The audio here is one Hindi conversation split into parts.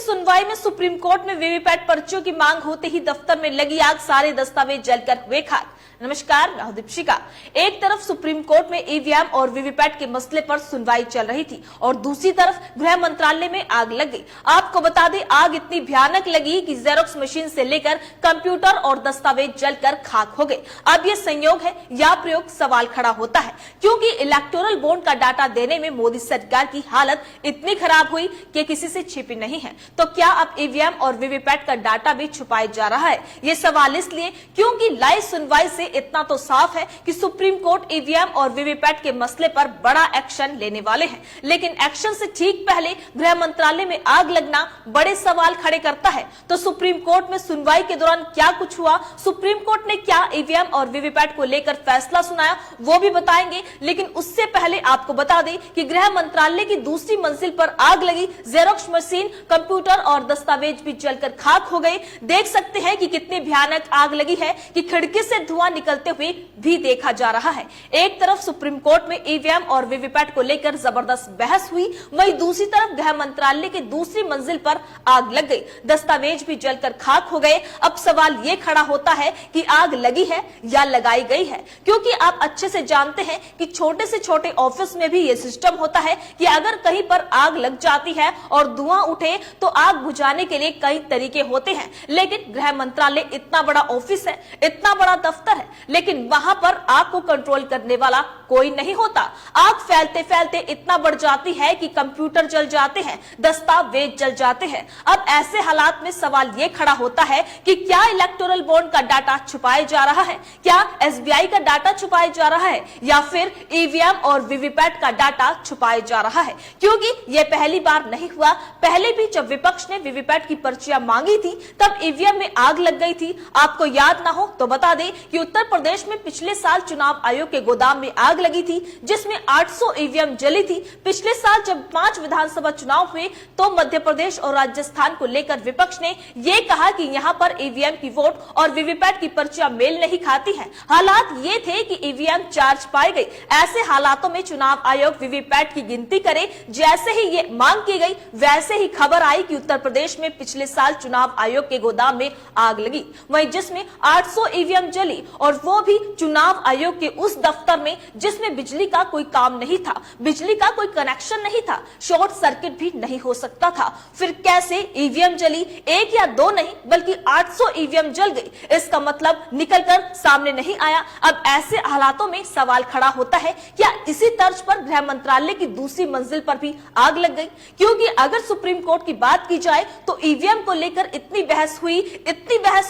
सुनवाई में सुप्रीम कोर्ट में वीवीपैट पर्चियों की मांग होते ही दफ्तर में लगी आग, सारे दस्तावेज जलकर हुए खाक। नमस्कार, मैं हूं दीपिका। एक तरफ सुप्रीम कोर्ट में ईवीएम और वीवीपैट के मसले पर सुनवाई चल रही थी और दूसरी तरफ गृह मंत्रालय में आग लग गई। आपको बता दें, आग इतनी भयानक लगी कि जेरोक्स मशीन से लेकर कंप्यूटर और दस्तावेज जलकर खाक हो गए। अब ये संयोग है या प्रयोग, सवाल खड़ा होता है, क्योंकि इलेक्टोरल बॉन्ड का डाटा देने में मोदी सरकार की हालत इतनी खराब हुई कि किसी से छिपी नहीं है। तो क्या अब ईवीएम और वीवीपैट का डाटा भी छुपाया जा रहा है? ये सवाल इसलिए क्योंकि लाइव सुनवाई से इतना तो साफ है कि सुप्रीम कोर्ट ईवीएम और वीवीपैट के मसले पर बड़ा एक्शन लेने वाले हैं। लेकिन एक्शन से ठीक पहले गृह मंत्रालय में आग लगना बड़े सवाल खड़े करता है। तो सुप्रीम कोर्ट में सुनवाई के दौरान क्या कुछ हुआ, सुप्रीम कोर्ट ने क्या ईवीएम और वीवीपैट को लेकर फैसला सुनाया, वो भी बताएंगे। लेकिन उससे पहले आपको बता दें कि गृह मंत्रालय की दूसरी मंजिल पर आग लगी। जेरोक्स मशीन, कंप्यूटर और दस्तावेज भी जलकर खाक हो गए। देख सकते हैं कि कितनी भयानक आग लगी है कि खिड़की से धुआं निकलते हुए भी देखा जा रहा है। एक तरफ सुप्रीम कोर्ट में ईवीएम और वीवीपैट को लेकर जबरदस्त बहस हुई, वहीं दूसरी तरफ गृह मंत्रालय की दूसरी मंजिल पर आग लग गई। दस्तावेज भी जलकर खाक हो गए। अब सवाल ये खड़ा होता है कि आग लगी है या लगाई गई है, क्योंकि आप अच्छे से जानते हैं कि छोटे से छोटे ऑफिस में भी ये सिस्टम होता है कि अगर कहीं पर आग लग जाती है और धुआं उठे तो आग बुझाने के लिए कई तरीके होते हैं। लेकिन गृह मंत्रालय इतना बड़ा ऑफिस है, इतना बड़ा दफ्तर है, लेकिन वहां पर आग को कंट्रोल करने वाला कोई नहीं होता। आग फैलते फैलते इतना बढ़ जाती है कि कंप्यूटर जल जाते हैं, दस्तावेज जल जाते हैं। अब ऐसे हालात में सवाल ये खड़ा होता है कि क्या इलेक्टोरल बॉन्ड का डाटा छुपाया जा रहा है, क्या एसबीआई का डाटा छुपाया जा रहा है, या फिर ईवीएम और वीवीपैट का डाटा छुपाया जा रहा है? क्योंकि यह पहली बार नहीं हुआ। पहले भी जब विपक्ष ने वीवीपैट की पर्चियां मांगी थी तब ईवीएम में आग लग गई थी। आपको याद ना हो तो बता दें कि उत्तर प्रदेश में पिछले साल चुनाव आयोग के गोदाम में आग लगी थी, जिसमें 800 ईवीएम जली थी। पिछले साल जब 5 विधानसभा चुनाव हुए तो मध्य प्रदेश और राजस्थान को लेकर विपक्ष ने यह कहा कि यहां पर ईवीएम की वोट और वीवीपैट की पर्चियां मेल नहीं खाती हैं। हालात ये थे कि ईवीएम चार्ज पाई गई। ऐसे हालातों में चुनाव आयोग वीवीपैट की गिनती करे। जैसे ही ये मांग की गई, वैसे ही खबर आई कि उत्तर प्रदेश में पिछले साल चुनाव आयोग के गोदाम में आग लगी, वहीं जिसमें 800 ईवीएम जली, और वो भी चुनाव आयोग के उस दफ्तर में जिसमें बिजली का कोई काम नहीं था, बिजली का कोई कनेक्शन नहीं था, शॉर्ट सर्किट भी नहीं हो सकता था। फिर कैसे ईवीएम जली? एक या दो नहीं बल्कि 800 ईवीएम जल गई। इसका मतलब निकलकर सामने नहीं आया। अब ऐसे हालातों में सवाल खड़ा होता है, क्या इसी तर्ज पर गृह मंत्रालय की दूसरी मंजिल पर भी आग लग गई? क्योंकि अगर सुप्रीम कोर्ट की बात की जाए तो ईवीएम को लेकर इतनी बहस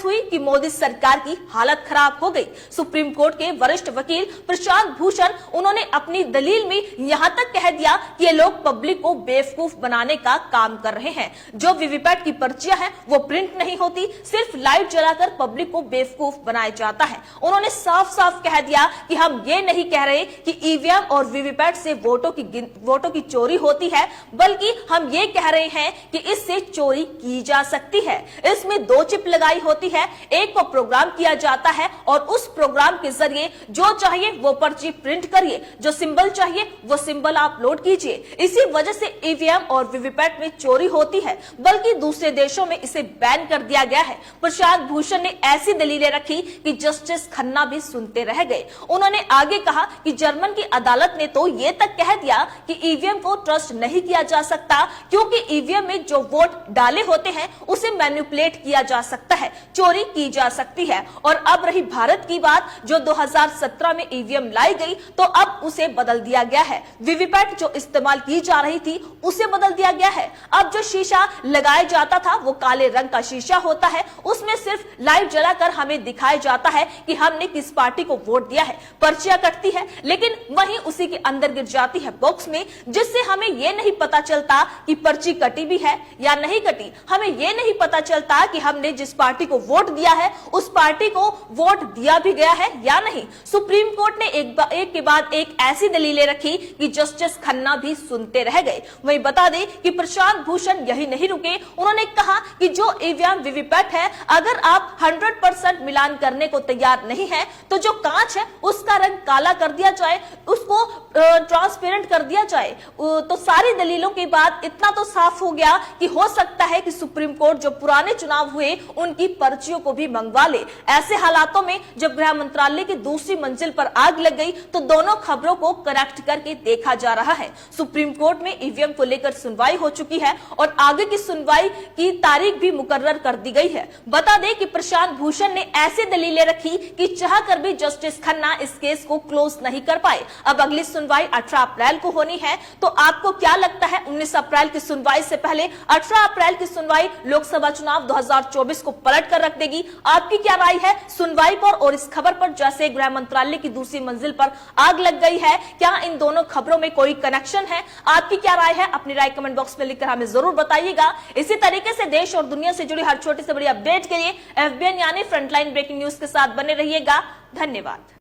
हुई कि मोदी सरकार की हालत खराब हो गई। सुप्रीम कोर्ट के वरिष्ठ वकील प्रशांत भूषण, उन्होंने अपनी दलील में यहां तक कह दिया कि ये लोग पब्लिक को बेवकूफ बनाने का काम कर रहे हैं। जो वीवीपैट की पर्चियां हैं वो प्रिंट नहीं होती, सिर्फ लाइट जलाकर पब्लिक को बेवकूफ बनाया जाता है। उन्होंने साफ साफ कह दिया कि हम ये नहीं कह रहे कि ईवीएम और वीवीपैट से वोटों की चोरी होती है, बल्कि हम ये कह रहे हैं कि इससे चोरी की जा सकती है। इसमें 2 चिप लगाई होती है, एक को प्रोग्राम किया जाता है और उस प्रोग्राम के जरिए जो चाहिए वो पर्ची प्रिंट करिए, जो सिंबल चाहिए वो सिंबल आप लोड कीजिए। इसी वजह से ईवीएम और वीवीपैट में चोरी होती है, बल्कि दूसरे देशों में इसे बैन कर दिया गया है। प्रशांत भूषण ने ऐसी दलीलें रखी कि जस्टिस खन्ना भी सुनते रह गए। उन्होंने आगे कहा कि जर्मन की अदालत ने तो ये तक कह दिया कि ईवीएम को ट्रस्ट नहीं किया जा सकता, क्योंकि ईवीएम में जो वोट डाले होते हैं उसे मैनिपुलेट किया जा सकता है, चोरी की जा सकती है। और अब रही भारत की बात, जो 2017 में ईवीएम लाई गई तो अब उसे बदल दिया गया है। वीवीपैट जो इस्तेमाल की जा रही थी उसे बदल दिया गया है। अब जो शीशा लगाया जाता था वो काले रंग का शीशा होता है, उसमें सिर्फ लाइट जलाकर हमें दिखाया जाता है कि हमने किस पार्टी को वोट दिया है। पर्चियां कटती है लेकिन वहीं उसी के अंदर गिर जाती है बॉक्स में, जिससे हमें यह नहीं पता चलता कि पर्ची कटी भी है या नहीं कटी। हमें यह नहीं पता चलता कि हमने जिस पार्टी को वोट दिया है उस पार्टी को वोट दिया भी गया है या नहीं। सुप्रीम कोर्ट ने एक के बाद एक ऐसी दलीलें रखी कि जस्टिस खन्ना भी सुनते रह गए। वहीं बता दें कि प्रशांत भूषण यही नहीं रुके, उन्होंने कहा कि जो ईवीएम वीवीपैट है, अगर आप 100% मिलान करने को तैयार नहीं है तो जो कांच है उसका रंग काला कर दिया जाए, उसको ट्रांसपेरेंट कर दिया जाए। तो सारी दलीलों के बाद इतना तो साफ हो गया कि हो सकता है कि सुप्रीम कोर्ट जो पुराने चुनाव हुए उनकी पर्चियों को भी मंगवा ले। ऐसे हालातों में जब गृह मंत्रालय की दूसरी मंजिल पर आग लग गई तो दोनों खबरों को कनेक्ट करके देखा जा रहा है। सुप्रीम कोर्ट में ईवीएम को लेकर सुनवाई हो चुकी है और आगे की सुनवाई की तारीख भी मुकर्रर कर दी गई है। बता दें कि प्रशांत भूषण ने ऐसी दलीलें रखी कि चाहकर भी जस्टिस खन्ना इस केस को क्लोज नहीं कर पाए। अब अगली सुनवाई 18 अप्रैल को होनी है। तो आपको क्या लगता है 19 अप्रैल की सुनवाई से पहले 18 अप्रैल की सुनवाई लोकसभा चुनाव 2024 को पलट कर रख देगी? आपकी क्या राय है सुनवाई पर और इस खबर पर? जैसे गृह मंत्रालय की दूसरी मंजिल पर आग लग गई है, क्या इन दोनों खबरों में कोई कनेक्शन है? आपकी क्या राय है? अपनी राय कमेंट बॉक्स में लिखकर हमें जरूर बताइएगा। इसी तरीके से देश और दुनिया से जुड़ी हर छोटी से बड़ी अपडेट के लिए FBN यानी फ्रंटलाइन ब्रेकिंग न्यूज के साथ बने रहिएगा। धन्यवाद।